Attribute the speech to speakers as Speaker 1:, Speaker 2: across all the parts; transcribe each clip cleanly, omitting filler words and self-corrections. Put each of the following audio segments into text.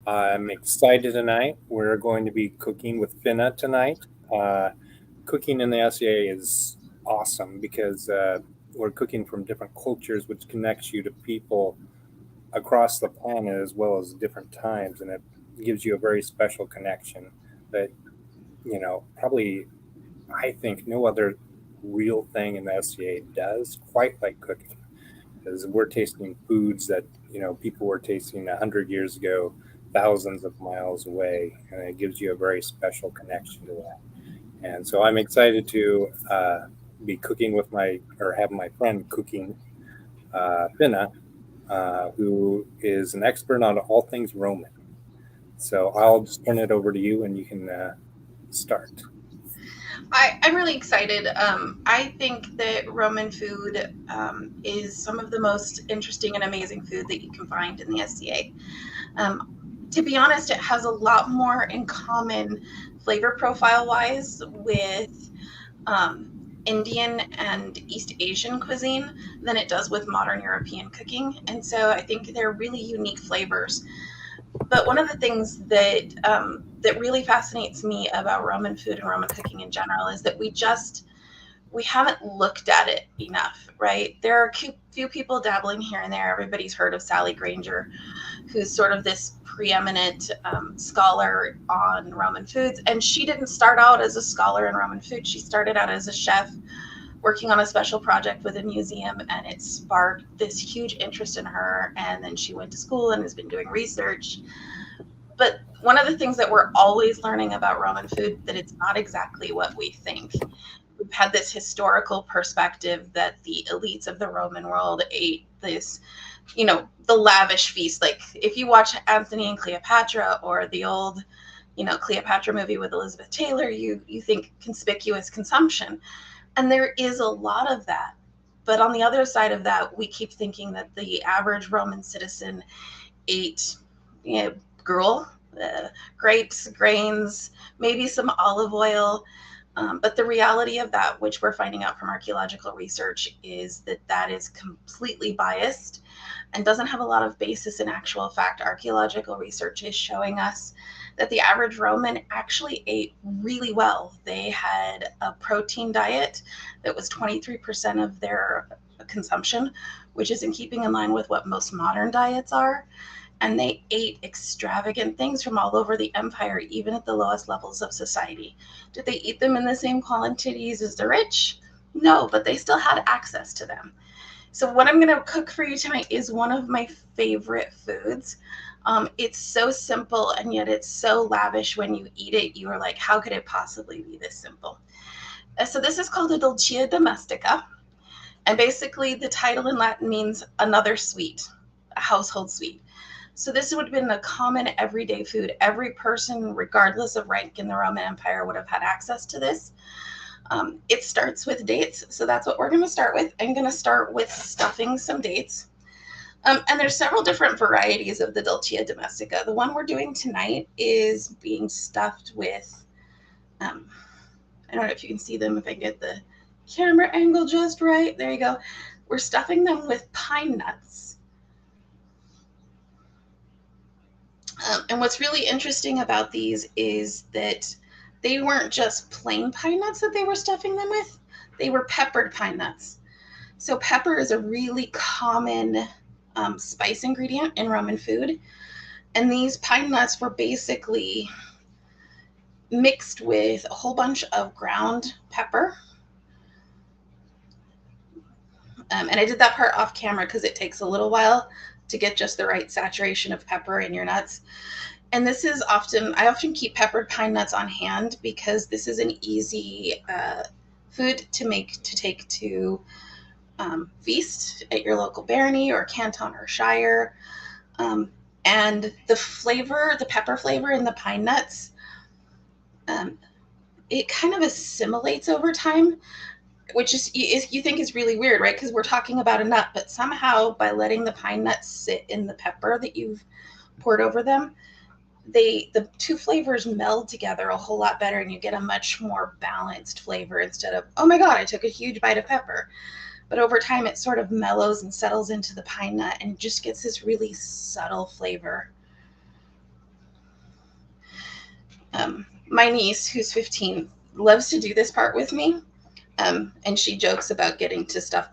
Speaker 1: I'm excited tonight. We're going to be cooking with Fina tonight. Uh, Cooking in the SEA is awesome because we're cooking from different cultures, which connects you to people across the planet as well as different times, and it gives you a very special connection that, probably I think no other real thing in the SEA does quite like cooking. Because we're tasting foods that people were tasting 100 years ago, thousands of miles away, and it gives you a very special connection to that. And so I'm excited to be cooking with have my friend cooking, Finna, who is an expert on all things Roman. So I'll just turn it over to you, and you can start.
Speaker 2: I'm really excited. I think that Roman food is some of the most interesting and amazing food that you can find in the SCA. To be honest, it has a lot more in common flavor profile wise with um, Indian and East Asian cuisine than it does with modern European cooking. And so I think they're really unique flavors. But one of the things that really fascinates me about Roman food and Roman cooking in general is that we haven't looked at it enough, right? There are a few people dabbling here and there. Everybody's heard of Sally Granger, who's sort of this preeminent scholar on Roman foods. And she didn't start out as a scholar in Roman food. She started out as a chef working on a special project with a museum, and it sparked this huge interest in her. And then she went to school and has been doing research. But one of the things that we're always learning about Roman food that it's not exactly what we think. We've had this historical perspective that the elites of the Roman world ate this, the lavish feast. Like if you watch Anthony and Cleopatra or the old, Cleopatra movie with Elizabeth Taylor, you think conspicuous consumption. And there is a lot of that. But on the other side of that, we keep thinking that the average Roman citizen ate, gruel, grapes, grains, maybe some olive oil. But the reality of that, which we're finding out from archaeological research, is that that is completely biased and doesn't have a lot of basis in actual fact. Archaeological research is showing us that the average Roman actually ate really well. They had a protein diet that was 23% of their consumption, which is in keeping in line with what most modern diets are. And they ate extravagant things from all over the empire, even at the lowest levels of society. Did they eat them in the same quantities as the rich? No, but they still had access to them. So, what I'm going to cook for you tonight is one of my favorite foods. It's so simple, and yet it's so lavish. When you eat it, you are like, how could it possibly be this simple? So, this is called a dulcia domestica. And basically, the title in Latin means another sweet, a household sweet. So this would have been a common everyday food. Every person, regardless of rank in the Roman Empire, would have had access to this. It starts with dates, so that's what we're going to start with. I'm going to start with stuffing some dates. And there's several different varieties of the Dulcia domestica. The one we're doing tonight is being stuffed with, I don't know if you can see them, if I get the camera angle just right. There you go. We're stuffing them with pine nuts. And what's really interesting about these is that they weren't just plain pine nuts that they were stuffing them with, they were peppered pine nuts. So, pepper is a really common spice ingredient in Roman food. And these pine nuts were basically mixed with a whole bunch of ground pepper. And I did that part off camera because it takes a little while to get just the right saturation of pepper in your nuts. And this is I often keep peppered pine nuts on hand because this is an easy food to take to feast at your local barony or canton or shire. And the pepper flavor in the pine nuts, it kind of assimilates over time, which is you think is really weird, right? Because we're talking about a nut, but somehow by letting the pine nuts sit in the pepper that you've poured over them, the two flavors meld together a whole lot better, and you get a much more balanced flavor instead of, oh my god, I took a huge bite of pepper. But over time it sort of mellows and settles into the pine nut and just gets this really subtle flavor. My niece, who's 15, loves to do this part with me. And she jokes about getting to stuff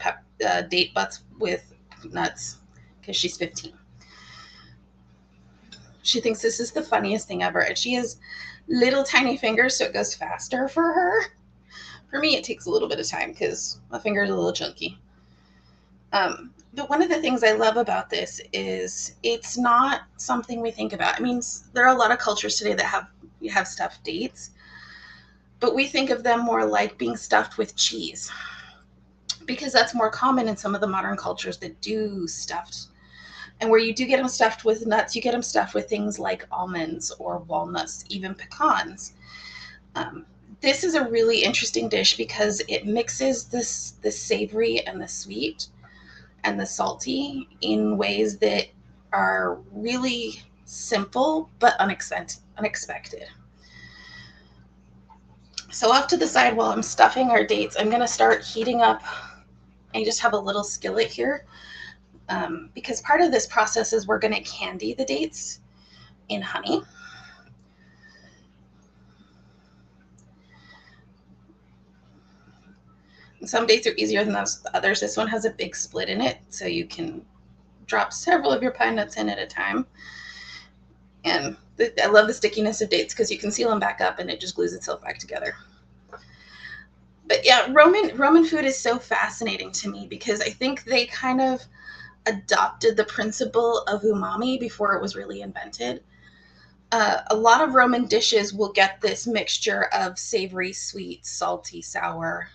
Speaker 2: date butts with nuts because she's 15. She thinks this is the funniest thing ever. And she has little tiny fingers, so it goes faster for her. For me, it takes a little bit of time because my fingers are a little chunky. But one of the things I love about this is it's not something we think about. I mean, there are a lot of cultures today that have stuffed dates, but we think of them more like being stuffed with cheese because that's more common in some of the modern cultures that do stuffed. And where you do get them stuffed with nuts, you get them stuffed with things like almonds or walnuts, even pecans. This is a really interesting dish because it mixes the savory and the sweet and the salty in ways that are really simple but unexpected. So off to the side while I'm stuffing our dates, I'm going to start heating up. I just have a little skillet here because part of this process is we're going to candy the dates in honey. Some dates are easier than others. This one has a big split in it, so you can drop several of your pine nuts in at a time. And I love the stickiness of dates because you can seal them back up and it just glues itself back together. But yeah, Roman food is so fascinating to me because I think they kind of adopted the principle of umami before it was really invented. A lot of Roman dishes will get this mixture of savory, sweet, salty, sour.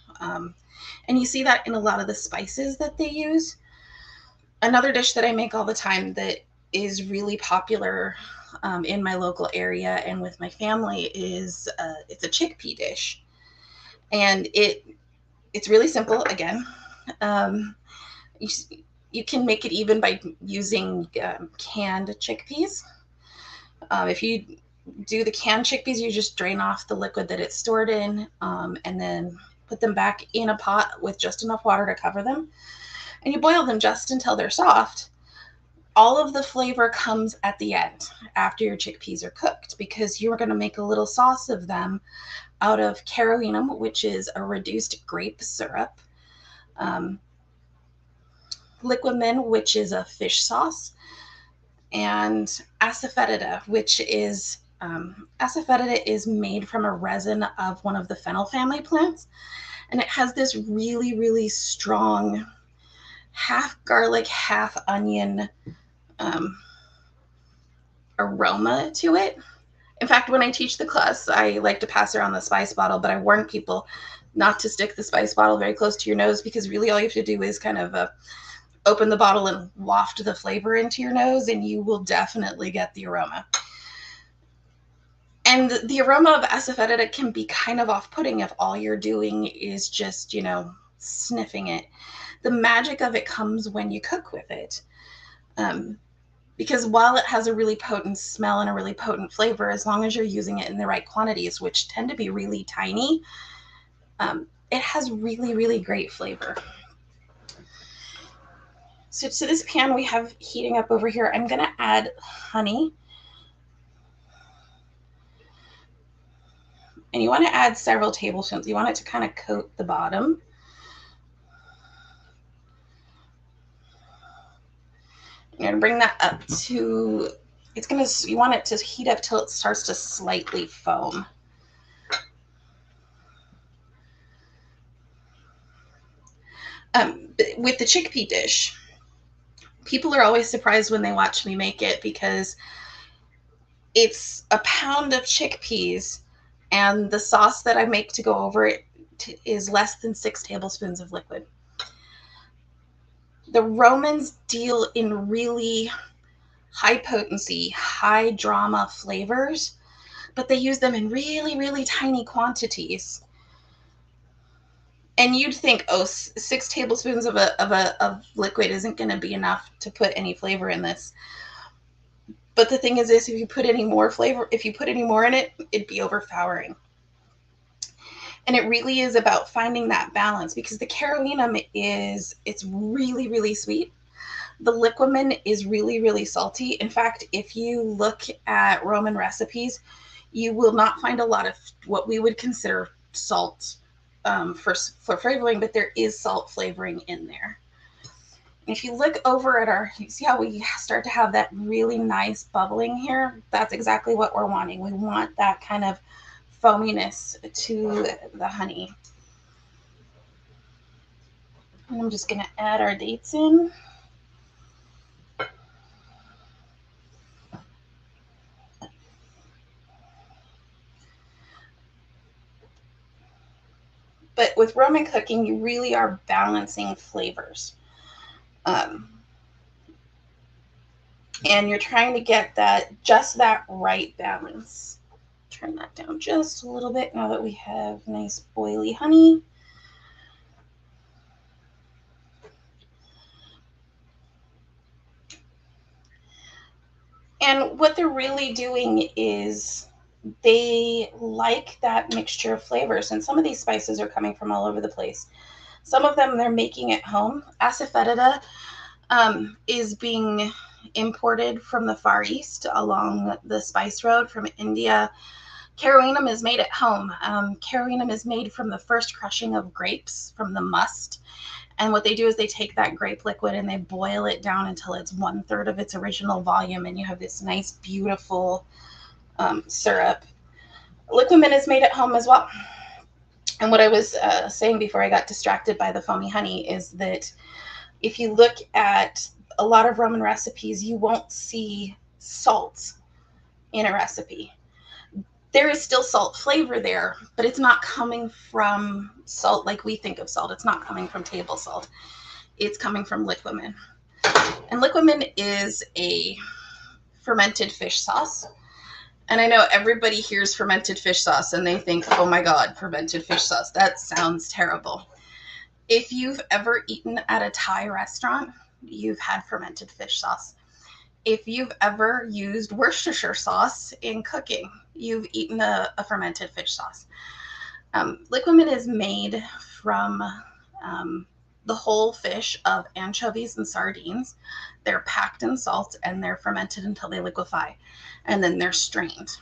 Speaker 2: And you see that in a lot of the spices that they use. Another dish that I make all the time that is really popular in my local area and with my family is it's a chickpea dish. And it's really simple, again. You can make it even by using canned chickpeas. If you do the canned chickpeas, you just drain off the liquid that it's stored in and then put them back in a pot with just enough water to cover them. And you boil them just until they're soft. All of the flavor comes at the end after your chickpeas are cooked because you're going to make a little sauce of them out of carolinum, which is a reduced grape syrup, liquamen, which is a fish sauce, and asafoetida, which is asafoetida is made from a resin of one of the fennel family plants, and it has this really, really strong half garlic, half onion aroma to it. In fact, when I teach the class, I like to pass around the spice bottle, but I warn people not to stick the spice bottle very close to your nose because really all you have to do is kind of open the bottle and waft the flavor into your nose and you will definitely get the aroma. And the aroma of asafoetida can be kind of off-putting if all you're doing is just, sniffing it. The magic of it comes when you cook with it. Because while it has a really potent smell and a really potent flavor, as long as you're using it in the right quantities, which tend to be really tiny, it has really, really great flavor. So to this pan we have heating up over here, I'm going to add honey. And you want to add several tablespoons. You want it to kind of coat the bottom. You're going to bring that up to, you want it to heat up till it starts to slightly foam. With the chickpea dish, people are always surprised when they watch me make it because it's a pound of chickpeas and the sauce that I make to go over it is less than 6 tablespoons of liquid. The Romans deal in really high potency, high drama flavors, but they use them in really, really tiny quantities. And you'd think, 6 tablespoons of liquid isn't going to be enough to put any flavor in this. But the thing is this, if you put any more in it, it'd be overpowering. And it really is about finding that balance because the carolinum it's really, really sweet. The liquamen is really, really salty. In fact, if you look at Roman recipes, You will not find a lot of what we would consider salt for flavoring, but there is salt flavoring in there. If you look over at you see how we start to have that really nice bubbling here? That's exactly what we're wanting. We want that kind of foaminess to the honey. And I'm just going to add our dates in. But with Roman cooking, you really are balancing flavors. Um, and you're trying to get just that right balance. Turn that down just a little bit now that we have nice boily honey. And what they're really doing is they like that mixture of flavors. And some of these spices are coming from all over the place. Some of them they're making at home. Asafoetida is being imported from the Far East along the spice road from India. Carolinum is made at home. Carolinum is made from the first crushing of grapes from the must. And what they do is they take that grape liquid and they boil it down until it's 1/3 of its original volume, and you have this nice, beautiful syrup. Liquamen is made at home as well. And what I was saying before I got distracted by the foamy honey is that if you look at a lot of Roman recipes, you won't see salt in a recipe. There is still salt flavor there, but it's not coming from salt like we think of salt. It's not coming from table salt. It's coming from liquamen. And liquamen is a fermented fish sauce. And I know everybody hears fermented fish sauce and they think, oh my God, fermented fish sauce. That sounds terrible. If you've ever eaten at a Thai restaurant, you've had fermented fish sauce. If you've ever used Worcestershire sauce in cooking, you've eaten a fermented fish sauce. Liquamen is made from the whole fish of anchovies and sardines. They're packed in salt and they're fermented until they liquefy, and then they're strained.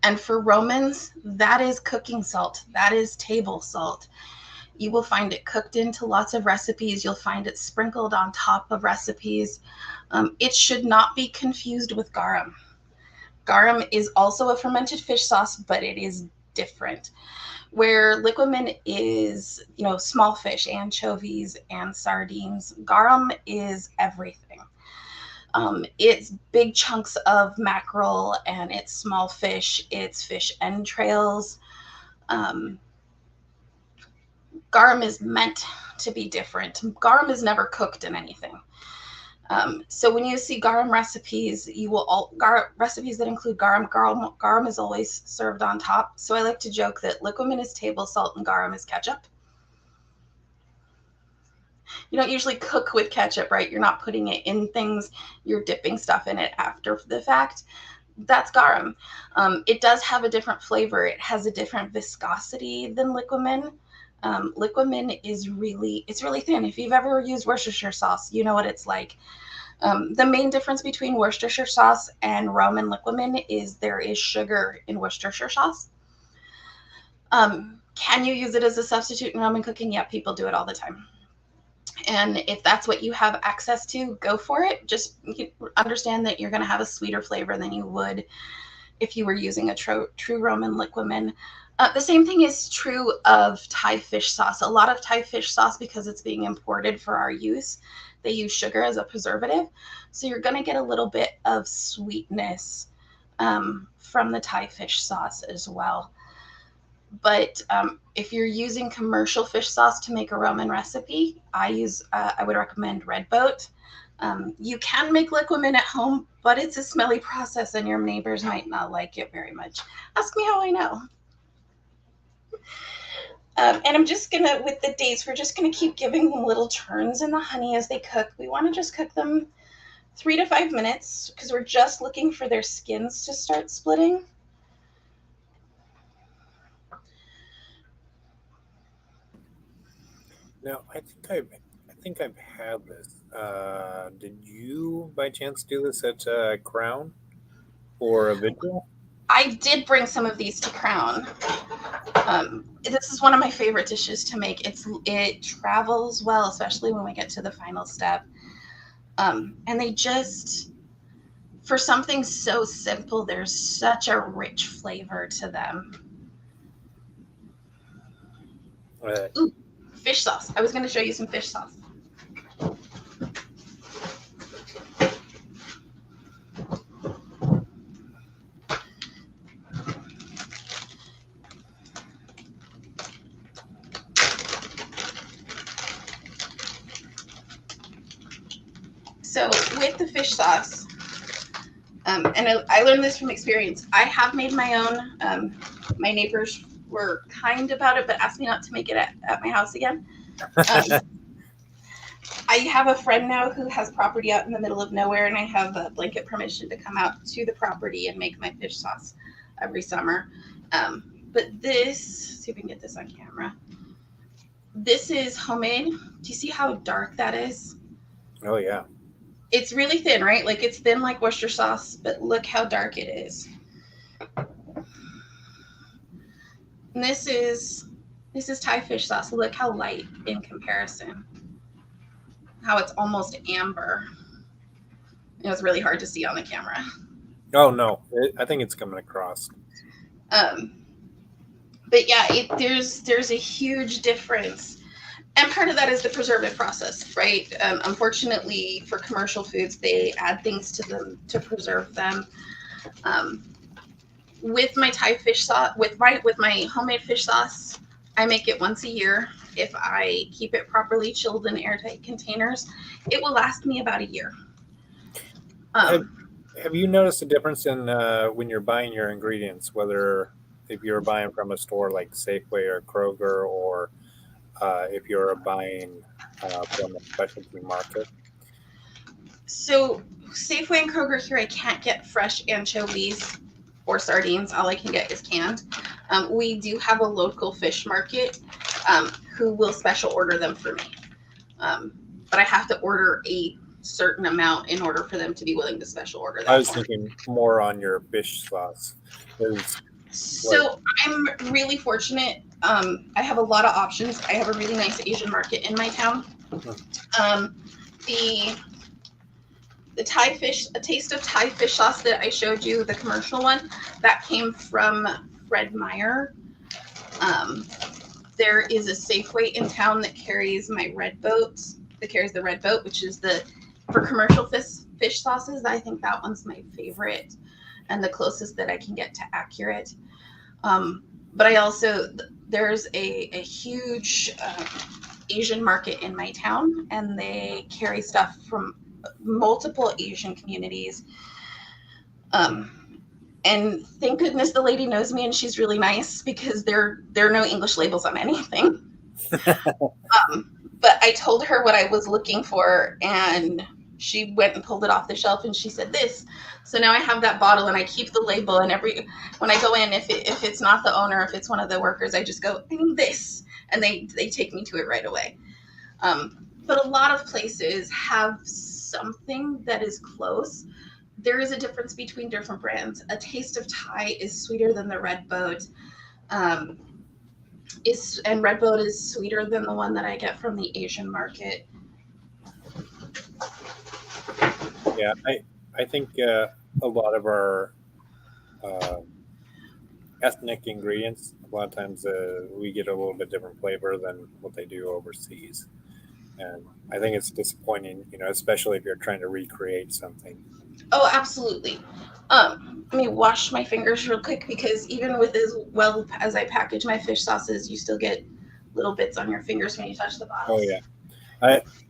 Speaker 2: And for Romans, that is cooking salt. That is table salt. You will find it cooked into lots of recipes. You'll find it sprinkled on top of recipes. It should not be confused with garum. Garum is also a fermented fish sauce, but it is different. Where liquamen is, small fish, anchovies and sardines, garum is everything. It's big chunks of mackerel and it's small fish, it's fish entrails. Garum is meant to be different. Garum is never cooked in anything. So when you see garum recipes, recipes that include garum is always served on top. So I like to joke that liquamen is table salt and garum is ketchup. You don't usually cook with ketchup, right? You're not putting it in things. You're dipping stuff in it after the fact. That's garum. It does have a different flavor. It has a different viscosity than liquamen. Liquamen is really thin. If you've ever used Worcestershire sauce, you know what it's like. The main difference between Worcestershire sauce and Roman liquamen is there is sugar in Worcestershire sauce. Can you use it as a substitute in Roman cooking? Yeah, people do it all the time. And if that's what you have access to, go for it. Just understand that you're going to have a sweeter flavor than you would if you were using a true Roman liquamen. The same thing is true of Thai fish sauce. A lot of Thai fish sauce, because it's being imported for our use, they use sugar as a preservative. So you're going to get a little bit of sweetness from the Thai fish sauce as well. But if you're using commercial fish sauce to make a Roman recipe, I would recommend Red Boat. You can make liquamen at home, but it's a smelly process and your neighbors might not like it very much. Ask me how I know. And I'm just gonna, with the dates, we're just gonna keep giving them little turns in the honey as they cook. We wanna just cook them 3 to 5 minutes because we're just looking for their skins to start splitting.
Speaker 1: Now, I think I've had this. Did you, by chance, do this at Crown or a vigil?
Speaker 2: I did bring some of these to Crown. This is one of my favorite dishes to make. It travels well, especially when we get to the final step. And they just, for something so simple, there's such a rich flavor to them. Ooh, fish sauce. I was going to show you some fish sauce. So with the fish sauce, and I learned this from experience, I have made my own. My neighbors were kind about it, but asked me not to make it at my house again. I have a friend now who has property out in the middle of nowhere, and I have a blanket permission to come out to the property and make my fish sauce every summer. But this, see if we can get this on camera. This is homemade. Do you see how dark that is?
Speaker 1: Oh, yeah.
Speaker 2: It's really thin, right? Like it's thin like Worcester sauce, but look how dark it is. And this is Thai fish sauce. Look how light in comparison. How it's almost amber. It's really hard to see on the camera.
Speaker 1: Oh no, I think it's coming across.
Speaker 2: But yeah, there's a huge difference. And part of that is the preservative process, right? Unfortunately, for commercial foods, they add things to them to preserve them. With my Thai fish sauce, with my homemade fish sauce, I make it once a year. If I keep it properly chilled in airtight containers, it will last me about a year.
Speaker 1: Have you noticed a difference in when you're buying your ingredients, whether if you're buying from a store like Safeway or Kroger, or if you're buying from a specialty market?
Speaker 2: So Safeway and Kroger here, I can't get fresh anchovies or sardines. All I can get is canned. We do have a local fish market who will special order them for me. But I have to order a certain amount in order for them to be willing to special order that.
Speaker 1: I was thinking more on your fish sauce.
Speaker 2: So I'm really fortunate. I have a lot of options. I have a really nice Asian market in my town. The Thai fish, a taste of Thai fish sauce that I showed you, the commercial one, that came from Fred Meyer. There is a Safeway in town that carries my red boat. That carries the red boat, which is for commercial fish sauces. I think that one's my favorite and the closest that I can get to accurate. But I also, there's a huge Asian market in my town, and they carry stuff from multiple Asian communities. And thank goodness the lady knows me and she's really nice, because there are no English labels on anything. But I told her what I was looking for, and she went and pulled it off the shelf, and she said this. So now I have that bottle, and I keep the label, and when I go in, if it's not the owner, if it's one of the workers, I just go, I need this, and they take me to it right away. But a lot of places have something that is close. There is a difference between different brands. A Taste of Thai is sweeter than the Red Boat. And Red Boat is sweeter than the one that I get from the Asian market.
Speaker 1: Yeah, I think a lot of our ethnic ingredients, a lot of times we get a little bit different flavor than what they do overseas. And I think it's disappointing, especially if you're trying to recreate something.
Speaker 2: Oh, absolutely. Let me wash my fingers real quick, because even with as well as I package my fish sauces, you still get little bits on your fingers when you touch the bottle.
Speaker 1: Oh, yeah.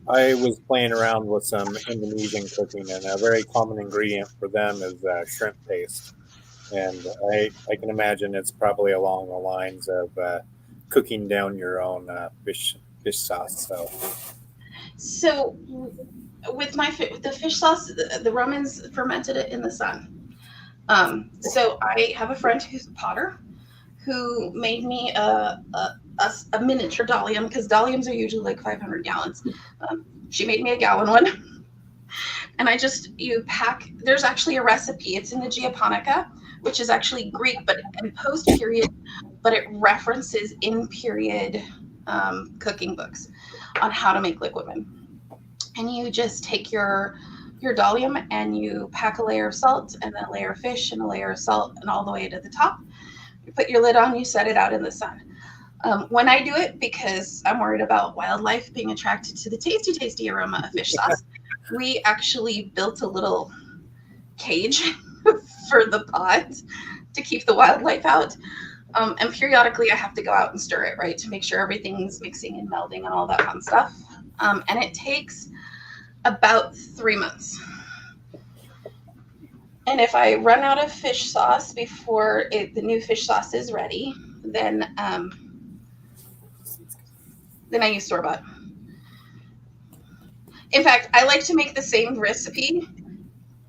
Speaker 1: I was playing around with some Indonesian cooking, and a very common ingredient for them is shrimp paste. And I can imagine it's probably along the lines of cooking down your own fish sauce.
Speaker 2: So with the fish sauce, the Romans fermented it in the sun. So I have a friend who's a potter who made me a miniature dolium, because doliums are usually like 500 gallons. She made me a gallon one. And you pack, there's actually a recipe. It's in the Japonica, which is actually Greek, but in post period, but it references in period cooking books on how to make liquid women. And you just take your dolium and you pack a layer of salt and then a layer of fish and a layer of salt and all the way to the top. You put your lid on, you set it out in the sun. When I do it, because I'm worried about wildlife being attracted to the tasty, tasty aroma of fish sauce, we actually built a little cage for the pot to keep the wildlife out. And periodically I have to go out and stir it, right, to make sure everything's mixing and melding and all that fun stuff. And it takes about 3 months. And if I run out of fish sauce before the new fish sauce is ready, then I use store-bought. In fact, I like to make the same recipe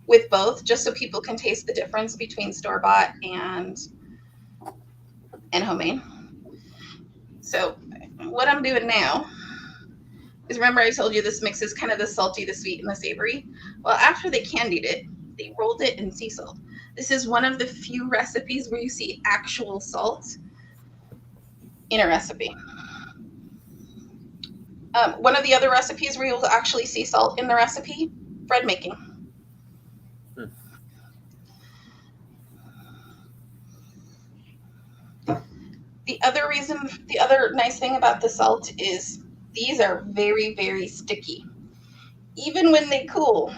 Speaker 2: with both, just so people can taste the difference between store-bought and homemade. So what I'm doing now is, remember I told you this mixes kind of the salty, the sweet, and the savory? Well, after they candied it, they rolled it in sea salt. This is one of the few recipes where you see actual salt in a recipe. One of the other recipes where you'll actually see salt in the recipe, bread making. The other nice thing about the salt is these are very, very sticky. Even when they cool,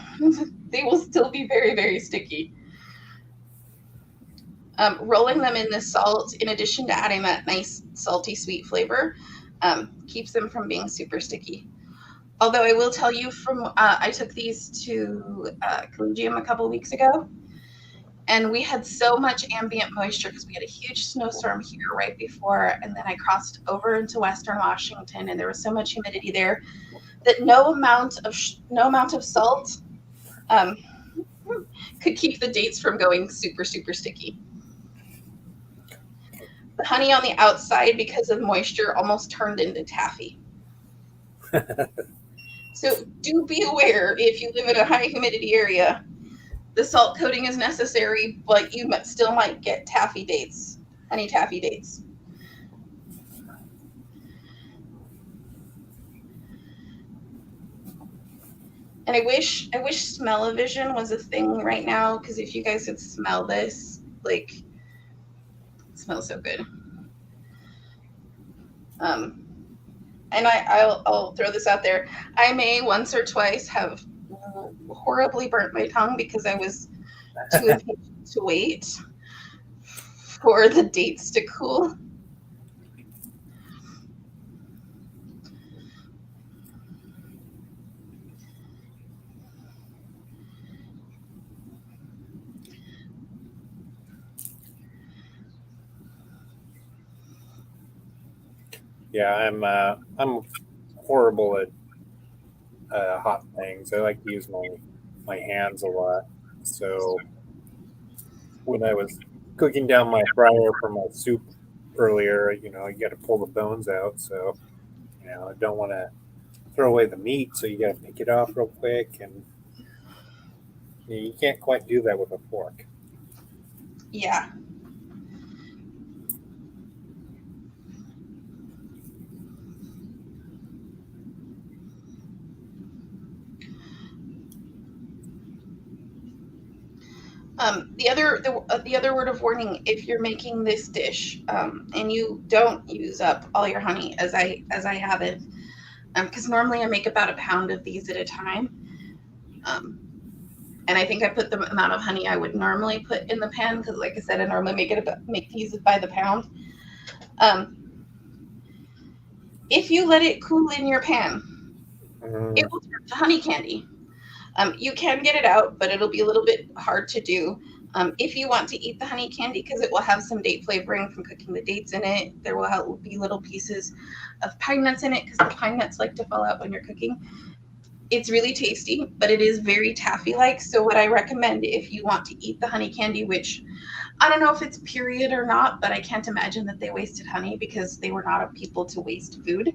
Speaker 2: they will still be very, very sticky. Rolling them in the salt, in addition to adding that nice salty, sweet flavor, keeps them from being super sticky. Although I will tell you, I took these to Collegium a couple weeks ago, and we had so much ambient moisture because we had a huge snowstorm here right before, and then I crossed over into Western Washington, and there was so much humidity there that no amount of salt could keep the dates from going super, super sticky. The honey on the outside, because of moisture, almost turned into taffy. So do be aware, if you live in a high humidity area, the salt coating is necessary, but you still might get taffy dates, honey taffy dates. And I wish smell-o-vision was a thing right now, because if you guys could smell this, like, it smells so good. And I'll throw this out there. I may once or twice have horribly burnt my tongue because I was too impatient to wait for the dates to cool.
Speaker 1: Yeah, I'm horrible at hot things. I like to use my hands a lot. So when I was cooking down my fryer for my soup earlier, you got to pull the bones out. So I don't want to throw away the meat, so you got to pick it off real quick, and you can't quite do that with a fork.
Speaker 2: Yeah. The other word of warning, if you're making this dish and you don't use up all your honey, as I have it, because normally I make about a pound of these at a time, and I think I put the amount of honey I would normally put in the pan, because like I said, I normally make these by the pound. If you let it cool in your pan, it will turn to honey candy. You can get it out, but it'll be a little bit hard to do. If you want to eat the honey candy, because it will have some date flavoring from cooking the dates in it, there will be little pieces of pine nuts in it, because the pine nuts like to fall out when you're cooking. It's really tasty, but it is very taffy-like. So what I recommend, if you want to eat the honey candy, which I don't know if it's period or not, but I can't imagine that they wasted honey, because they were not a people to waste food.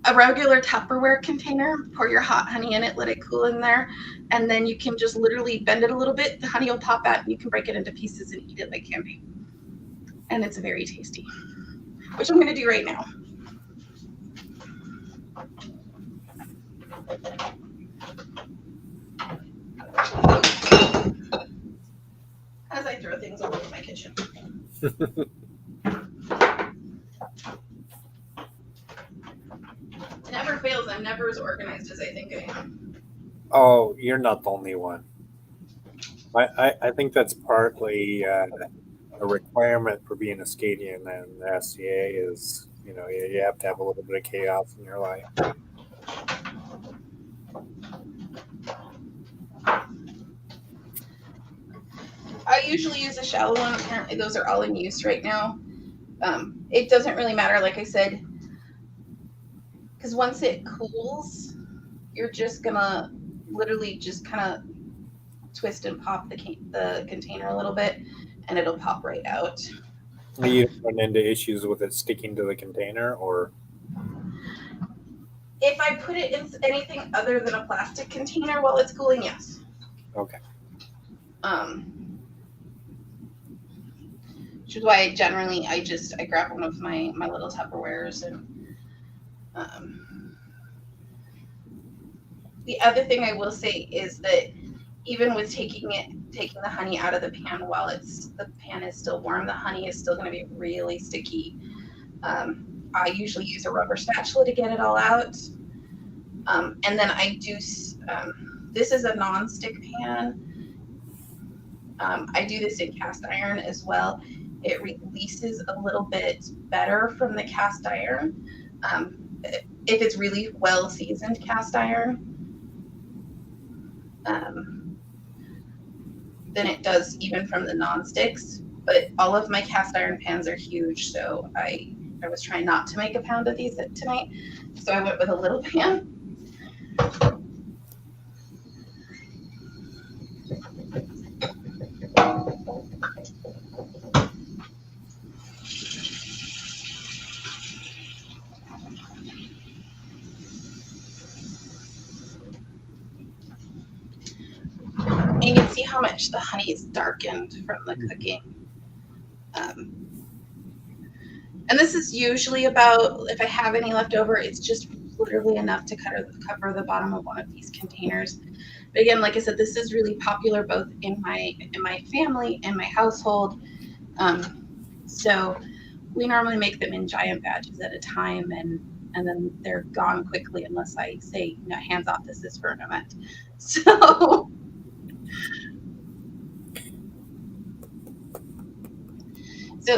Speaker 2: a regular Tupperware container, pour your hot honey in it, let it cool in there, and then you can just literally bend it a little bit. The honey will pop out and you can break it into pieces and eat it like candy. And it's very tasty, which I'm going to do right now. As I throw things all over my kitchen. It never fails. I'm never as organized as I think I am.
Speaker 1: Oh, you're not the only one. I think that's partly a requirement for being a Scadian and the SCA is, you have to have a little bit of chaos in your life.
Speaker 2: I usually use a shallow one. Apparently those are all in use right now. It doesn't really matter, like I said, because once it cools, you're just gonna literally just kind of twist and pop the container a little bit, and it'll pop right out.
Speaker 1: You run into issues with it sticking to the container, or
Speaker 2: if I put it in anything other than a plastic container while it's cooling, yes.
Speaker 1: Okay.
Speaker 2: Which is why generally I grab one of my little Tupperwares. And the other thing I will say is that even with taking the honey out of the pan while the pan is still warm, the honey is still going to be really sticky. I usually use a rubber spatula to get it all out. And then I do, this is a non-stick pan. I do this in cast iron as well. It releases a little bit better from the cast iron. If it's really well seasoned cast iron, than it does even from the non-sticks. But all of my cast iron pans are huge, so I was trying not to make a pound of these tonight, so I went with a little pan. And you can see how much the honey is darkened from the cooking. And this is usually about, if I have any left over, it's just literally enough to cover the bottom of one of these containers. But again, like I said, this is really popular both in my family and my household. So we normally make them in giant batches at a time, and then they're gone quickly unless I say, hands off, this is for an event. So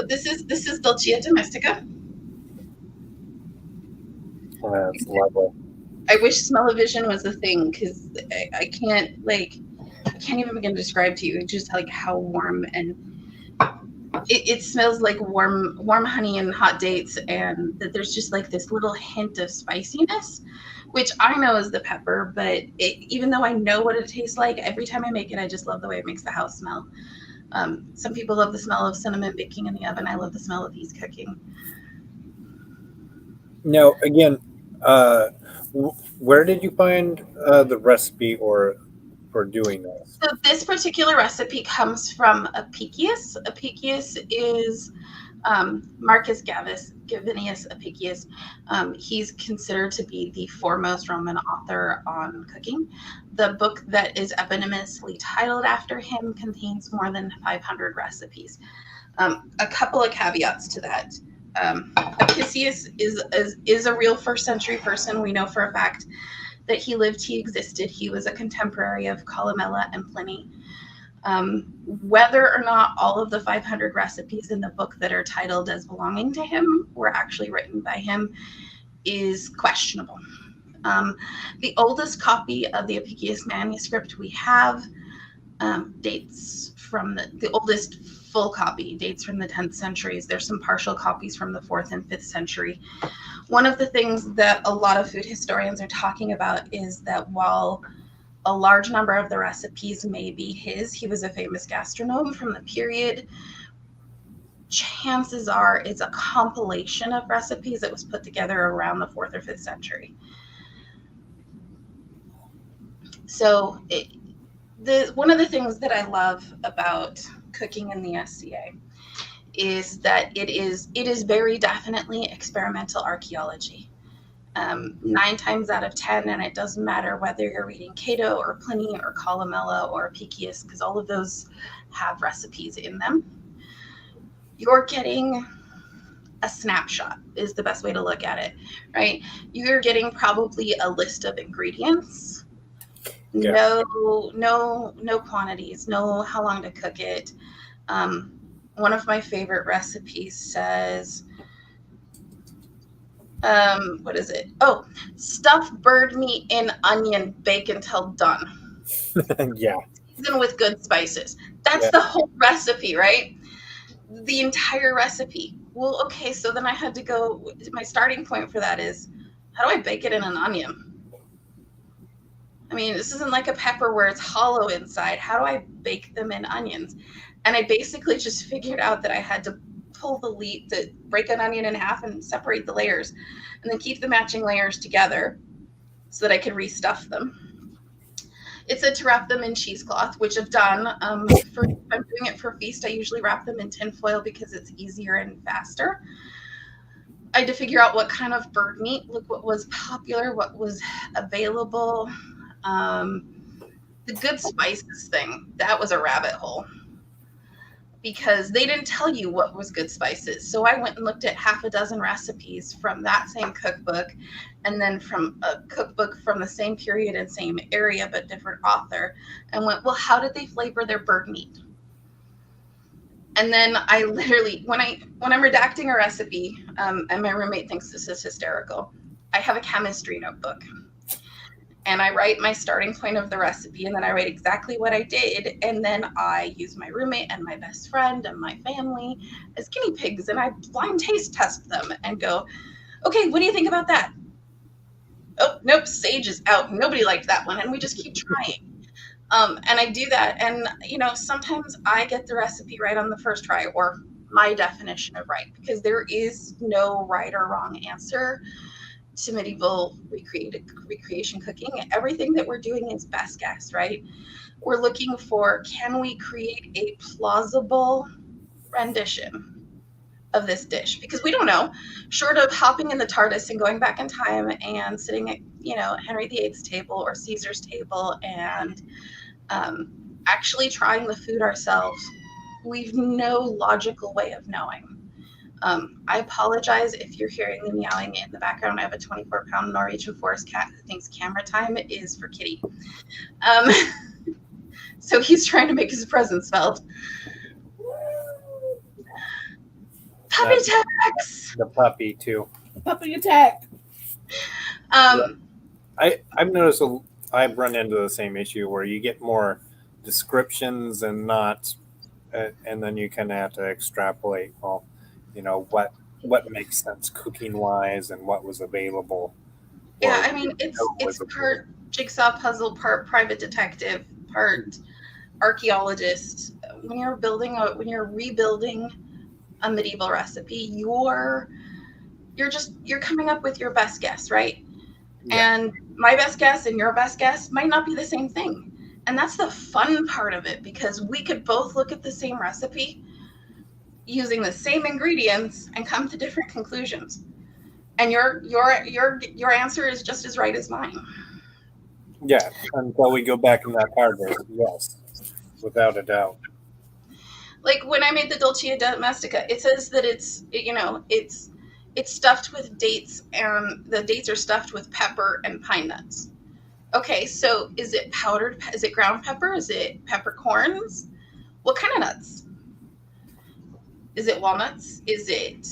Speaker 2: this is Dulcia domestica.
Speaker 1: Oh, that's lovely.
Speaker 2: I wish smell-o-vision was a thing, because I can't even begin to describe to you just like how warm, and it smells like warm honey and hot dates, and that there's just like this little hint of spiciness, which I know is the pepper, but even though I know what it tastes like, every time I make it, I just love the way it makes the house smell. Some people love the smell of cinnamon baking in the oven. I love the smell of these cooking.
Speaker 1: Now, again, where did you find the recipe for doing this?
Speaker 2: So this particular recipe comes from Apicius. Apicius is Marcus Gavinius Apicius. He's considered to be the foremost Roman author on cooking. The book that is eponymously titled after him contains more than 500 recipes. A couple of caveats to that. Apicius is a real first century person. We know for a fact that he existed. He was a contemporary of Columella and Pliny. Whether or not all of the 500 recipes in the book that are titled as belonging to him were actually written by him is questionable. The oldest copy of the Apicius manuscript we have dates from the oldest full copy dates from the 10th centuries. There's some partial copies from the 4th and 5th century. One of the things that a lot of food historians are talking about is that while a large number of the recipes may be his, he was a famous gastronome from the period. chances are it's a compilation of recipes that was put together around the 4th or 5th century. So one of the things that I love about cooking in the SCA is that it is very definitely experimental archaeology. 9 times out of 10, and it doesn't matter whether you're reading Cato or Pliny or Columella or Apicius, because all of those have recipes in them, you're getting a snapshot is the best way to look at it, right? You're getting probably a list of ingredients, no quantities, no how long to cook it. One of my favorite recipes says, what is it? Oh, stuff bird meat in onion, bake until done.
Speaker 1: Yeah.
Speaker 2: Season with good spices. That's the whole recipe, right? The entire recipe. Well, okay, so then I had to go, my starting point for that is, how do I bake it in an onion? I mean, this isn't like a pepper where it's hollow inside. How do I bake them in onions? And I basically just figured out that I had to break an onion in half and separate the layers, and then keep the matching layers together so that I could restuff them. It said to wrap them in cheesecloth, which I've done. If I'm doing it for a feast, I usually wrap them in tin foil because it's easier and faster. I had to figure out what kind of bird meat, look what was popular, what was available. The good spices thing, that was a rabbit hole, because they didn't tell you what was good spices. So I went and looked at half a dozen recipes from that same cookbook, and then from a cookbook from the same period and same area but different author, and went, well, how did they flavor their bird meat? And then I literally, when I'm redacting a recipe, and my roommate thinks this is hysterical, I have a chemistry notebook. And I write my starting point of the recipe, and then I write exactly what I did. And then I use my roommate and my best friend and my family as guinea pigs, and I blind taste test them and go, okay, what do you think about that? Oh, nope, sage is out. Nobody liked that one. And we just keep trying. And I do that. And, sometimes I get the recipe right on the first try, or my definition of right, because there is no right or wrong answer to medieval recreation cooking. Everything that we're doing is best guess, right? We're looking for, can we create a plausible rendition of this dish? Because we don't know, short of hopping in the TARDIS and going back in time and sitting at, Henry VIII's table or Caesar's table and actually trying the food ourselves. We've no logical way of knowing. I apologize if you're hearing the meowing in the background. I have a 24-pound Norwegian forest cat who thinks camera time is for kitty. So he's trying to make his presence felt. Puppy attacks!
Speaker 1: The puppy, too.
Speaker 3: Puppy attack!
Speaker 1: I've noticed I've run into the same issue where you get more descriptions and not, and then you kind of have to extrapolate, well, what makes sense cooking wise and what was available.
Speaker 2: Yeah, I mean, it's part jigsaw puzzle, part private detective, part archaeologist. When you're rebuilding a medieval recipe, you're coming up with your best guess, right? Yeah. And my best guess and your best guess might not be the same thing. And that's the fun part of it, because we could both look at the same recipe using the same ingredients and come to different conclusions. And your answer is just as right as mine.
Speaker 1: Yeah, until we go back in that hardware, yes, without a doubt.
Speaker 2: Like when I made the Dulcia Domestica, it says that it's stuffed with dates, and the dates are stuffed with pepper and pine nuts. Okay, so is it powdered? Is it ground pepper? Is it peppercorns? What kind of nuts? Is it walnuts? Is it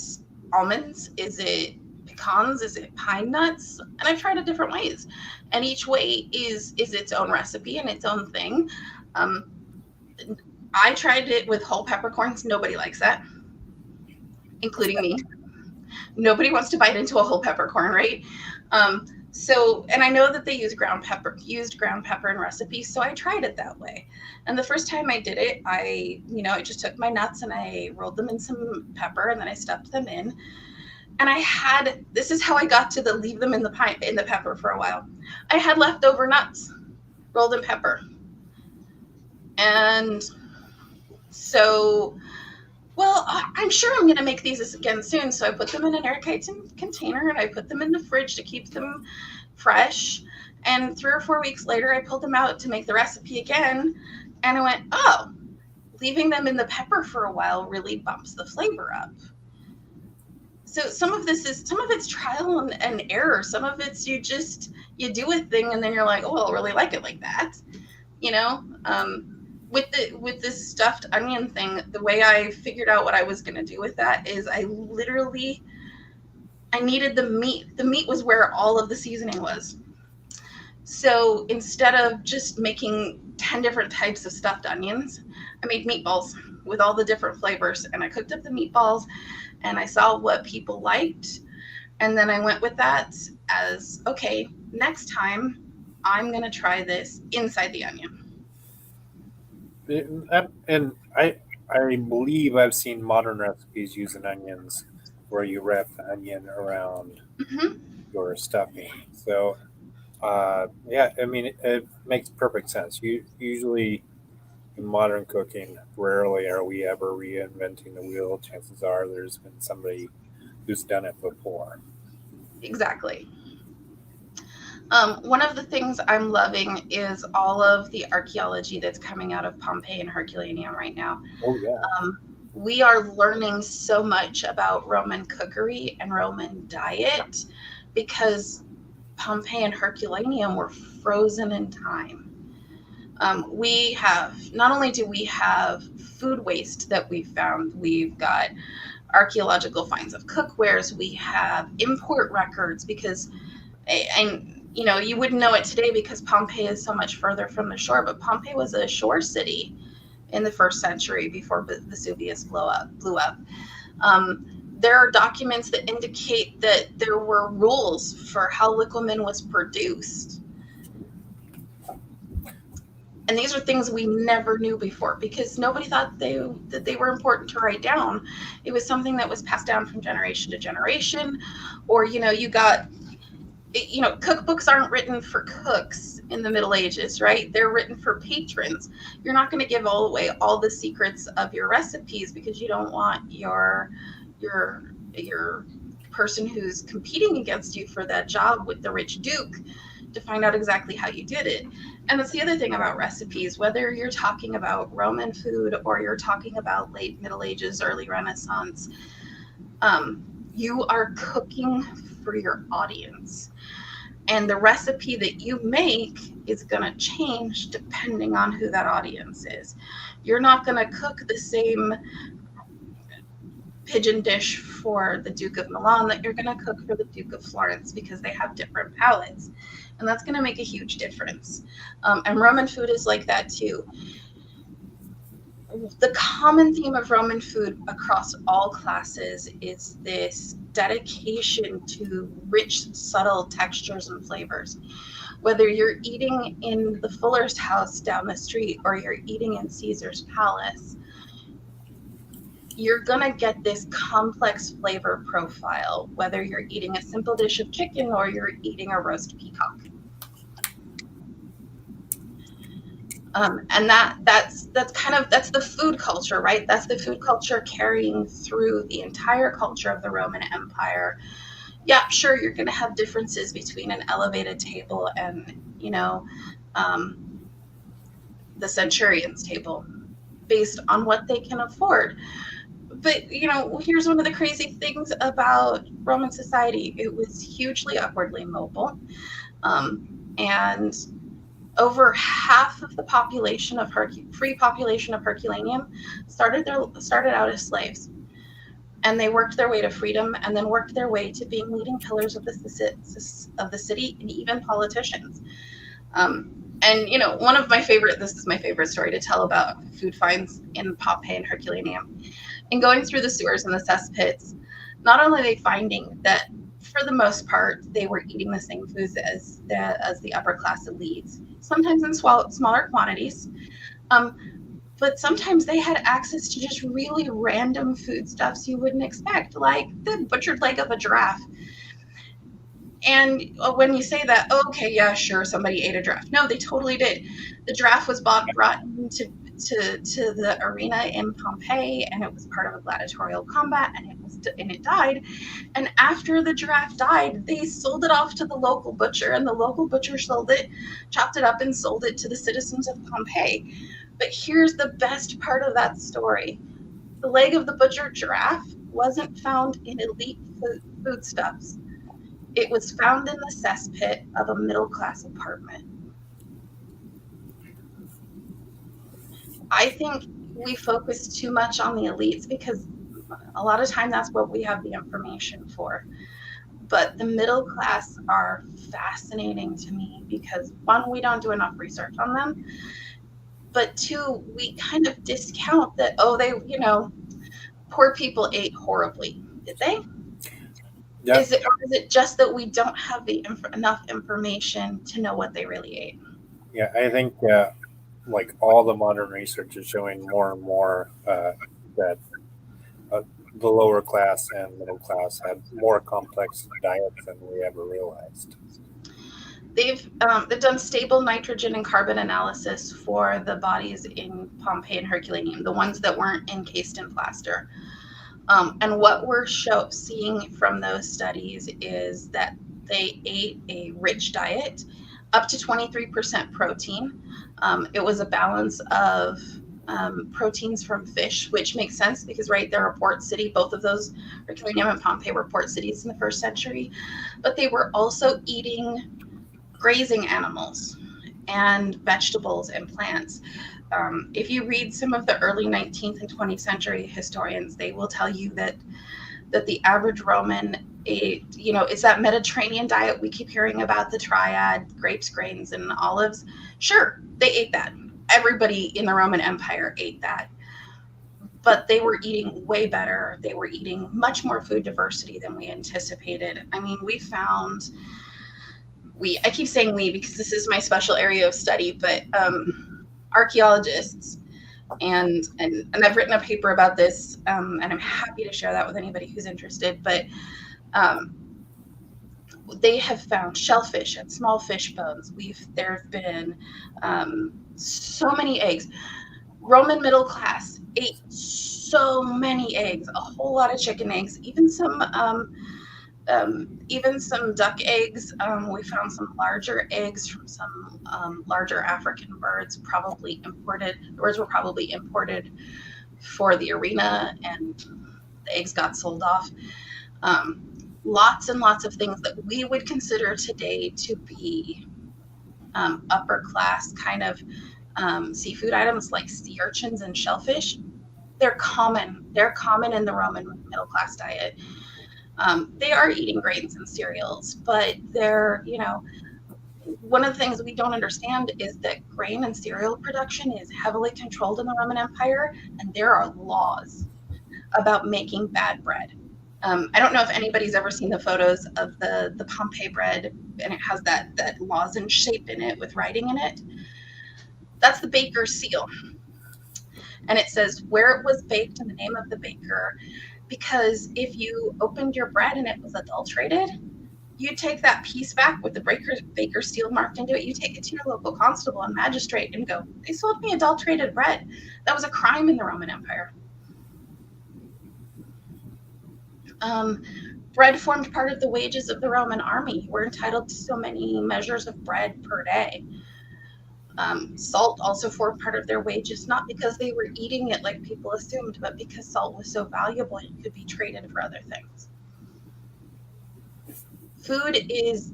Speaker 2: almonds? Is it pecans? Is it pine nuts? And I've tried it different ways. And each way is its own recipe and its own thing. I tried it with whole peppercorns. Nobody likes that, including me. Nobody wants to bite into a whole peppercorn, right? So, and I know that they used ground pepper in recipes, so I tried it that way. And the first time I did it, I just took my nuts and I rolled them in some pepper and then I stuffed them in. And this is how I got to leave them in the pepper for a while. I had leftover nuts rolled in pepper. And so, well, I'm sure I'm going to make these again soon. So I put them in an airtight container and I put them in the fridge to keep them fresh. And 3 or 4 weeks later, I pulled them out to make the recipe again. And I went, oh, leaving them in the pepper for a while really bumps the flavor up. So some of it's trial and error. Some of it's you do a thing and then you're like, oh, I really like it like that. With this stuffed onion thing, the way I figured out what I was going to do with that is I needed the meat. The meat was where all of the seasoning was. So instead of just making 10 different types of stuffed onions, I made meatballs with all the different flavors, and I cooked up the meatballs and I saw what people liked. And then I went with that as, okay, next time I'm going to try this inside the onion.
Speaker 1: And I believe I've seen modern recipes using onions where you wrap the onion around
Speaker 2: Mm-hmm.
Speaker 1: your stuffing. So yeah, I mean it makes perfect sense. You usually in modern cooking, rarely are we ever reinventing the wheel. Chances are there's been somebody who's done it before.
Speaker 2: Exactly. One of the things I'm loving is all of the archaeology that's coming out of Pompeii and Herculaneum right now.
Speaker 1: Oh yeah.
Speaker 2: We are learning so much about Roman cookery and Roman diet because Pompeii and Herculaneum were frozen in time. We have, not only do we have food waste that we've found, we've got archaeological finds of cookwares, we have import records because, and you wouldn't know it today because Pompeii is so much further from the shore, but Pompeii was a shore city in the 1st century before Vesuvius blew up. There are documents that indicate that there were rules for how liquamen was produced. And these are things we never knew before because nobody thought that they were important to write down. It was something that was passed down from generation to generation, or cookbooks aren't written for cooks in the Middle Ages, right? They're written for patrons. You're not going to give away all the secrets of your recipes because you don't want your person who's competing against you for that job with the rich duke to find out exactly how you did it. And that's the other thing about recipes, whether you're talking about Roman food or you're talking about late Middle Ages, early Renaissance, you are cooking for your audience. And the recipe that you make is going to change depending on who that audience is. You're not going to cook the same pigeon dish for the Duke of Milan that you're going to cook for the Duke of Florence because they have different palates. And that's going to make a huge difference. And Roman food is like that too. The common theme of Roman food across all classes is this dedication to rich, subtle textures and flavors. Whether you're eating in the Fuller's house down the street or you're eating in Caesar's palace, you're going to get this complex flavor profile, whether you're eating a simple dish of chicken or you're eating a roast peacock. And that's the food culture, right? That's the food culture carrying through the entire culture of the Roman Empire. Yeah, sure, you're going to have differences between an elevated table and, the centurion's table based on what they can afford. But, here's one of the crazy things about Roman society. It was hugely upwardly mobile. And over half of the population of free population of Herculaneum started out as slaves. And they worked their way to freedom and then worked their way to being leading pillars of the city and even politicians. And one of this is my favorite story to tell about food finds in Pompeii and Herculaneum. And going through the sewers and the cesspits, not only are they finding that for the most part, they were eating the same foods as the upper class elites, sometimes in smaller quantities. Um, but sometimes they had access to just really random foodstuffs you wouldn't expect, like the butchered leg of a giraffe. And when you say that, oh, okay, yeah, sure, somebody ate a giraffe. No, they totally did. The giraffe was brought into to the arena in Pompeii, and it was part of a gladiatorial combat, and it died. And after the giraffe died, they sold it off to the local butcher, and the local butcher sold it, chopped it up, and sold it to the citizens of Pompeii. But here's the best part of that story: the leg of the butchered giraffe wasn't found in elite foodstuffs. It was found in the cesspit of a middle class apartment. I think we focus too much on the elites because a lot of time that's what we have the information for. But the middle class are fascinating to me because one, we don't do enough research on them, but two, we kind of discount that, oh, they, poor people ate horribly. Did they?
Speaker 1: Yeah,
Speaker 2: Is it just that we don't have enough information to know what they really ate?
Speaker 1: yeah. I think like all the modern research is showing more and more that uh, the lower class and middle class had more complex diets than we ever realized.
Speaker 2: They've done stable nitrogen and carbon analysis for the bodies in Pompeii and Herculaneum, the ones that weren't encased in plaster. And what we're seeing from those studies is that they ate a rich diet, up to 23% protein. It was a balance of proteins from fish, which makes sense because, right, they're a port city. Both of those, Herculaneum and Pompeii, were port cities in the first century. But they were also eating grazing animals and vegetables and plants. If you read some of the early 19th and 20th century historians, they will tell you that the average Roman ate, it's that Mediterranean diet we keep hearing about, the triad, grapes, grains, and olives. Sure, they ate that. Everybody in the Roman Empire ate that. But they were eating way better. They were eating much more food diversity than we anticipated. I mean, I keep saying we because this is my special area of study, but archaeologists and I've written a paper about this, and I'm happy to share that with anybody who's interested. But they have found shellfish and small fish bones. There have been so many eggs. Roman middle class ate so many eggs, a whole lot of chicken eggs, even some duck eggs. We found some larger eggs from some larger African birds, probably imported. The birds were probably imported for the arena, and the eggs got sold off. Lots and lots of things that we would consider today to be upper class kind of seafood items, like sea urchins and shellfish. They're common. They're common in the Roman middle class diet. They are eating grains and cereals, but one of the things we don't understand is that grain and cereal production is heavily controlled in the Roman Empire, and there are laws about making bad bread. I don't know if anybody's ever seen the photos of the Pompeii bread, and it has that lozenge shape in it with writing in it. That's the baker's seal. And it says where it was baked and the name of the baker, because if you opened your bread and it was adulterated, you take that piece back with the baker's seal marked into it. You take it to your local constable and magistrate and go, they sold me adulterated bread. That was a crime in the Roman Empire. Bread formed part of the wages of the Roman army. We're entitled to so many measures of bread per day. Salt also formed part of their wages, not because they were eating it like people assumed, but because salt was so valuable it could be traded for other things. Food is,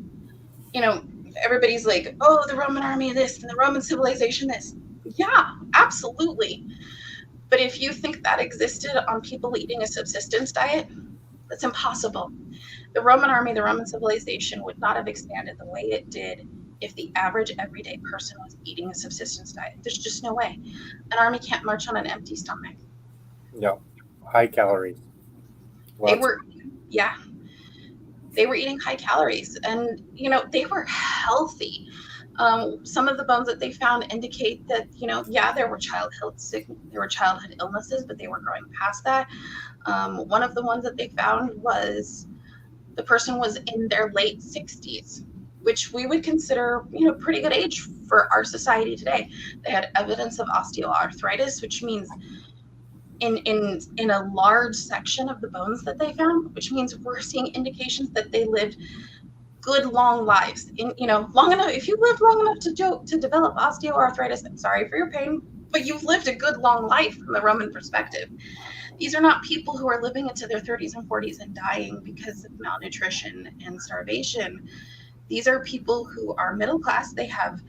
Speaker 2: everybody's like, oh, the Roman army this and the Roman civilization this. Yeah, absolutely. But if you think that existed on people eating a subsistence diet, that's impossible. The Roman army, the Roman civilization would not have expanded the way it did if the average everyday person was eating a subsistence diet. There's just no way. An army can't march on an empty stomach.
Speaker 1: No, high calories.
Speaker 2: They
Speaker 1: Lots
Speaker 2: were, yeah. They were eating high calories, and they were healthy. Some of the bones that they found indicate that yeah, there were childhood illnesses, but they were growing past that. One of the ones that they found was the person was in their late 60s, which we would consider pretty good age for our society today. They had evidence of osteoarthritis, which means in a large section of the bones that they found, which means we're seeing indications that they lived good long lives. Long enough. If you lived long enough to develop osteoarthritis, I'm sorry for your pain, but you've lived a good long life from the Roman perspective. These are not people who are living into their 30s and 40s and dying because of malnutrition and starvation. These are people who are middle class. They have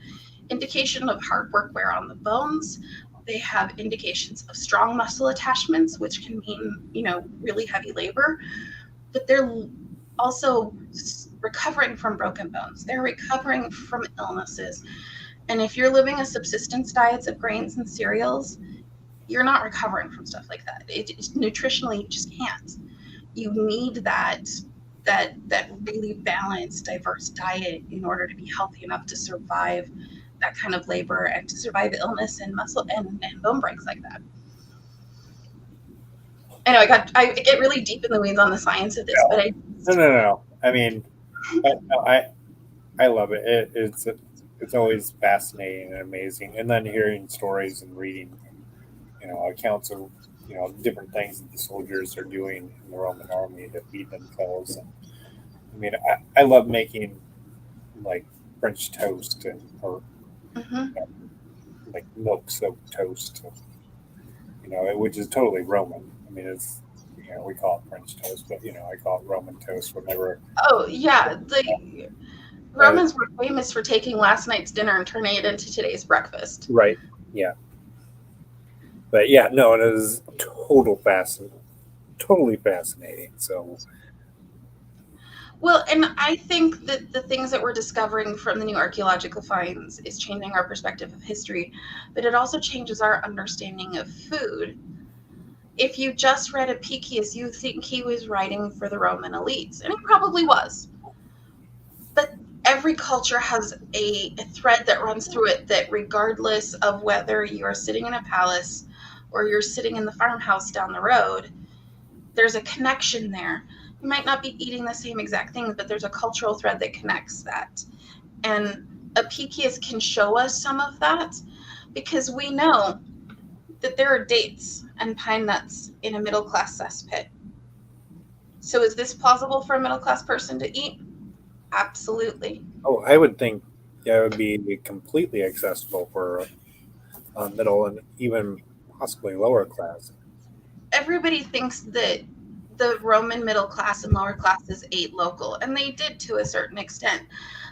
Speaker 2: indication of hard work wear on the bones. They have indications of strong muscle attachments, which can mean, really heavy labor. But they're also recovering from broken bones. They're recovering from illnesses. And if you're living a subsistence diets of grains and cereals, you're not recovering from stuff like that. Nutritionally, you just can't. You need that really balanced, diverse diet in order to be healthy enough to survive that kind of labor and to survive illness and muscle and bone breaks like that. I know I get really deep in the weeds on the science of this, but
Speaker 1: No. I mean, I love it. It's always fascinating and amazing, and then hearing stories and reading, accounts of different things that the soldiers are doing in the Roman army to feed themselves. And I mean, I love making like French toast or like milk soaked toast, which is totally Roman. I mean, it's we call it French toast, but I call it Roman toast whenever.
Speaker 2: Oh yeah, the Romans were famous for taking last night's dinner and turning it into today's breakfast.
Speaker 1: Right. Yeah. But yeah, no, it is totally fascinating. So.
Speaker 2: Well, and I think that the things that we're discovering from the new archaeological finds is changing our perspective of history, but it also changes our understanding of food. If you just read Apicius, you think he was writing for the Roman elites, and he probably was. But every culture has a thread that runs through it that regardless of whether you're sitting in a palace or you're sitting in the farmhouse down the road, there's a connection there. You might not be eating the same exact things, but there's a cultural thread that connects that. And Apicius can show us some of that because we know that there are dates and pine nuts in a middle-class cesspit. So is this plausible for a middle-class person to eat? Absolutely.
Speaker 1: Oh, I would think it would be completely accessible for middle and even possibly lower class.
Speaker 2: Everybody thinks that the Roman middle class and lower classes ate local, and they did to a certain extent.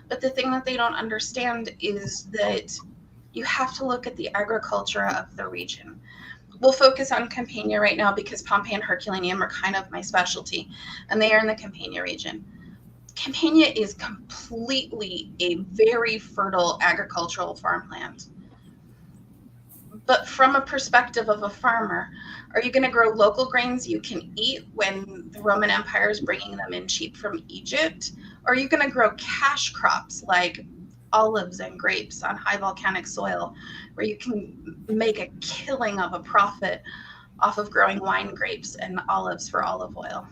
Speaker 2: But the thing that they don't understand is that you have to look at the agriculture of the region. We'll focus on Campania right now because Pompeii and Herculaneum are kind of my specialty, and they are in the Campania region. Campania is completely a very fertile agricultural farmland. But from a perspective of a farmer, are you going to grow local grains you can eat when the Roman Empire is bringing them in cheap from Egypt? Or are you going to grow cash crops like olives and grapes on high volcanic soil where you can make a killing of a profit off of growing wine grapes and olives for olive oil?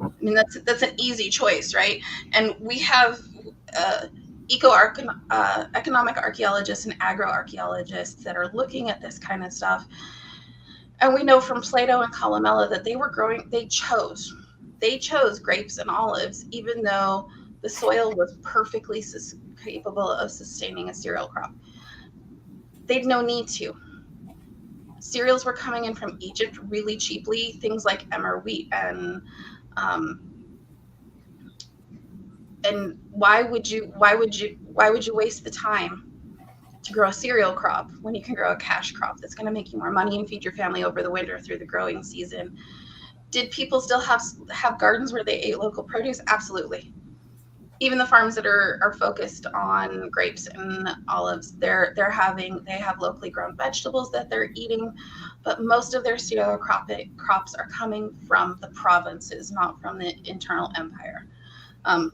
Speaker 2: I mean, that's an easy choice, right? And we have economic archaeologists and agroarchaeologists that are looking at this kind of stuff. And we know from Plato and Columella that they chose grapes and olives, even though the soil was perfectly capable of sustaining a cereal crop. They'd no need to. Cereals were coming in from Egypt really cheaply, things like emmer wheat and why would you waste the time to grow a cereal crop when you can grow a cash crop that's going to make you more money and feed your family over the winter through the growing season? Did people still have gardens where they ate local produce? Absolutely. Even the farms that are focused on grapes and olives, they have locally grown vegetables that they're eating, but most of their cereal crops are coming from the provinces, not from the internal empire.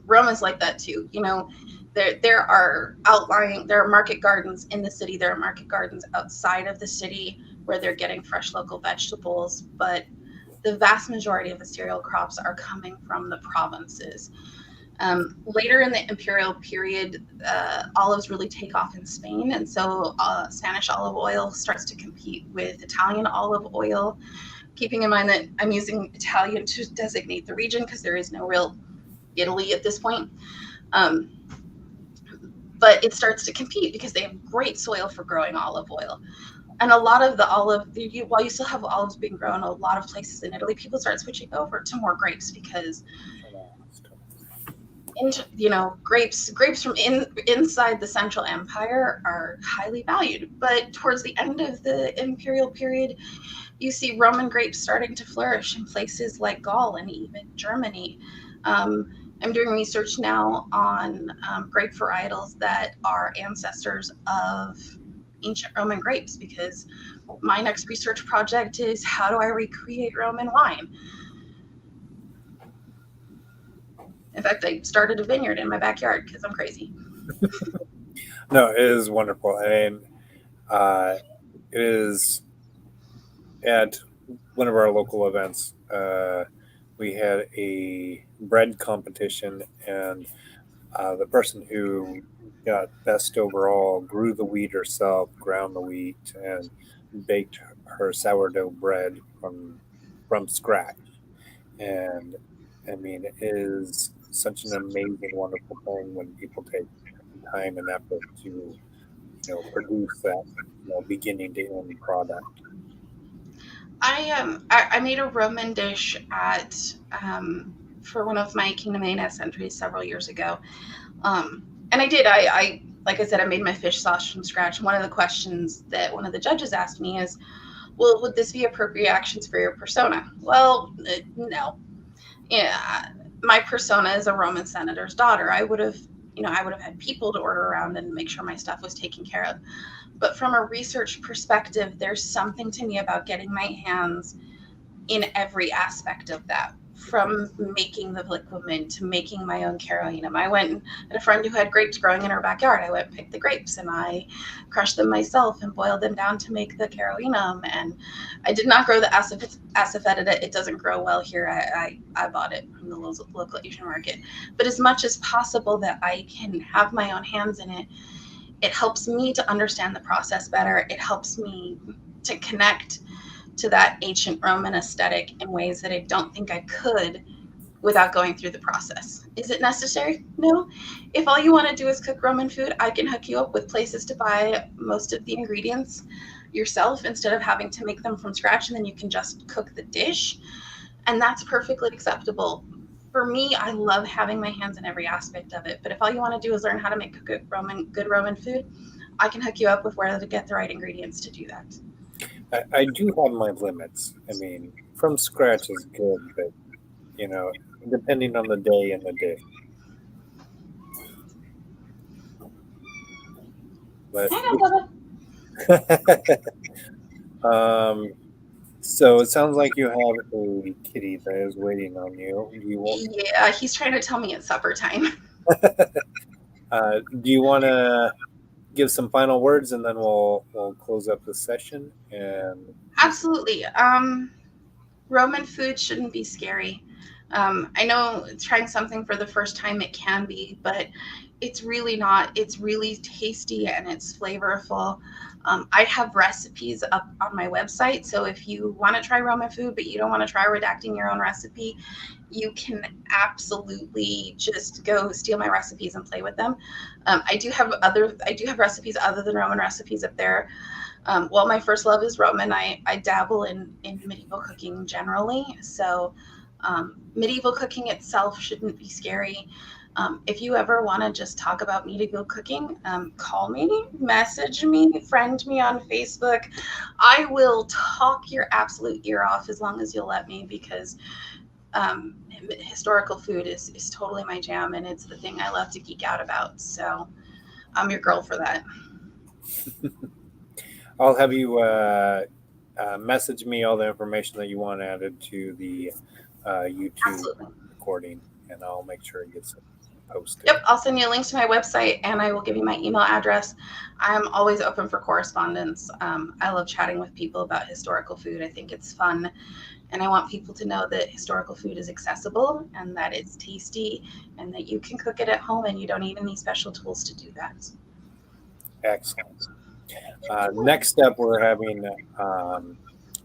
Speaker 2: Rome is like that too. You know, there are market gardens in the city. There are market gardens outside of the city where they're getting fresh local vegetables, but the vast majority of the cereal crops are coming from the provinces. Later in the imperial period, olives really take off in Spain, and so Spanish olive oil starts to compete with Italian olive oil. Keeping in mind that I'm using Italian to designate the region because there is no real Italy at this point. Um, but it starts to compete because they have great soil for growing olive oil. And a lot of the while you still have olives being grown in a lot of places in Italy, people start switching over to more grapes because grapes from inside the Central Empire are highly valued. But towards the end of the imperial period, you see Roman grapes starting to flourish in places like Gaul and even Germany. I'm doing research now on grape varietals that are ancestors of ancient Roman grapes because my next research project is how do I recreate Roman wine? In fact, I started a vineyard in my backyard because I'm crazy.
Speaker 1: No, it is wonderful. And it is at one of our local events. We had a bread competition, and the person who got best overall grew the wheat herself, ground the wheat, and baked her sourdough bread from scratch. And I mean, it is such an amazing, wonderful thing when people take time and effort to, produce that, beginning to end product.
Speaker 2: I made a Roman dish at for one of my Kingdom A&S entries several years ago. And I did. I like I said, I made my fish sauce from scratch. One of the questions that one of the judges asked me is, "Well, would this be appropriate actions for your persona?" Well, no. Yeah, my persona is a Roman senator's daughter. I would have had people to order around and make sure my stuff was taken care of. But from a research perspective, there's something to me about getting my hands in every aspect of that, from making the liquid to making my own carolinum. I went and had a friend who had grapes growing in her backyard. I went and picked the grapes and I crushed them myself and boiled them down to make the carolinum. And I did not grow the asafoetida. It doesn't grow well here. I bought it from the local Asian market. But as much as possible that I can have my own hands in it, it helps me to understand the process better. It helps me to connect to that ancient Roman aesthetic in ways that I don't think I could without going through the process. Is it necessary? No. If all you want to do is cook Roman food, I can hook you up with places to buy most of the ingredients yourself instead of having to make them from scratch, and then you can just cook the dish. And that's perfectly acceptable. For me, I love having my hands in every aspect of it. But if all you want to do is learn how to make good Roman food, I can hook you up with where to get the right ingredients to do that.
Speaker 1: I do have my limits. I mean, from scratch is good, but depending on the day and the dish. But
Speaker 2: I know, Bubba.
Speaker 1: so it sounds like you have a kitty that is waiting on you.
Speaker 2: Yeah, he's trying to tell me it's supper time.
Speaker 1: Do you want to give some final words and then we'll close up the session? And
Speaker 2: Absolutely. Roman food shouldn't be scary. I know trying something for the first time, it can be, but it's really not. It's really tasty and it's flavorful. I have recipes up on my website. So if you want to try Roman food, but you don't want to try redacting your own recipe, you can absolutely just go steal my recipes and play with them. I do have recipes other than Roman recipes up there. Well, my first love is Roman. I dabble in medieval cooking generally. So medieval cooking itself shouldn't be scary. If you ever want to just talk about medieval cooking, call me, message me, friend me on Facebook. I will talk your absolute ear off as long as you'll let me, because historical food is totally my jam, and it's the thing I love to geek out about. So I'm your girl for that.
Speaker 1: I'll have you message me all the information that you want added to the YouTube
Speaker 2: Absolutely.
Speaker 1: recording, and I'll make sure it gets posted.
Speaker 2: Yep, I'll send you links to my website, and I will give you my email address. I'm always open for correspondence. I love chatting with people about historical food. I think it's fun, and I want people to know that historical food is accessible and that it's tasty and that you can cook it at home and you don't need any special tools to do that.
Speaker 1: Excellent. Next up, we're having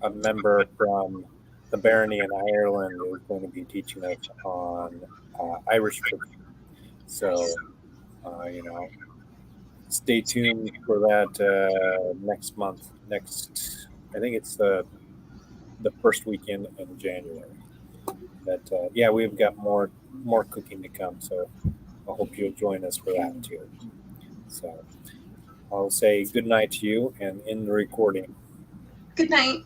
Speaker 1: a member from the Barony in Ireland is going to be teaching us on Irish cooking. So, stay tuned for that next month. I think it's the first weekend in January. But yeah, we've got more cooking to come. So I hope you'll join us for that too. So I'll say good night to you and end the recording.
Speaker 2: Good night.